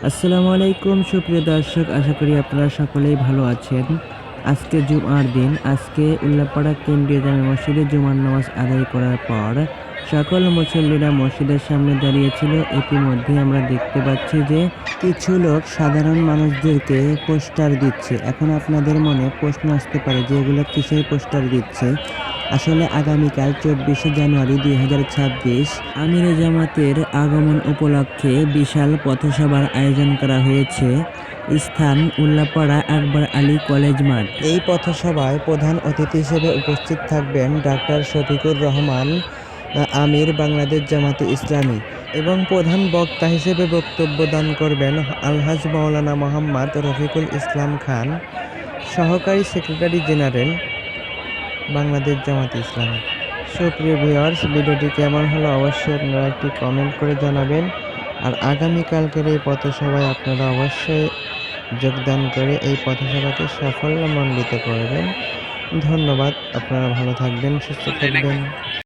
আসসালামু আলাইকুম সুপ্রিয় দর্শক, আশা করি আপনারা সকলেই ভালো আছেন। আজকে জুমার দিন। আজকে উল্লাপাড়া কেন্দ্রীয় জামে মসজিদে জুমার নামাজ আদায় করার পর সকল মুসল্লিরা মসজিদের সামনে দাঁড়িয়েছিল। ইতিমধ্যে আমরা দেখতে পাচ্ছি যে কিছু লোক সাধারণ মানুষদেরকে পোস্টার দিচ্ছে। এখন আপনাদের মনে প্রশ্ন আসতে পারে যে এগুলো কিসের পোস্টার দিচ্ছে। আসলে আগামীকাল 24শে জানুয়ারি 2026 আমিরে জামাতের আগমন উপলক্ষে বিশাল পথসভার আয়োজন করা হয়েছে। স্থান উল্লাপাড়া আকবর আলী কলেজ মাঠ। এই পথসভায় প্রধান অতিথি হিসেবে উপস্থিত থাকবেন ডাক্তার শফিকুর রহমান, আমির বাংলাদেশ জামাতে ইসলামী, এবং প্রধান বক্তা হিসেবে বক্তব্য দান করবেন আলহাজ মাওলানা মোহাম্মদ রফিকুল ইসলাম খান, সহকারী সেক্রেটারি জেনারেল বাংলাদেশ জামাতে ইসলামী। সুপ্রিয় ভিউয়ার্স, ভিডিওটি কেমন হলো অবশ্যই আপনারা একটি কমেন্ট করে জানাবেন। আর আগামীকালকের এই পথসভায় আপনারা অবশ্যই যোগদান করে এই পথসভাকে সাফল্যমণ্ডিত করবেন। ধন্যবাদ। আপনারা ভালো থাকবেন, সুস্থ থাকবেন।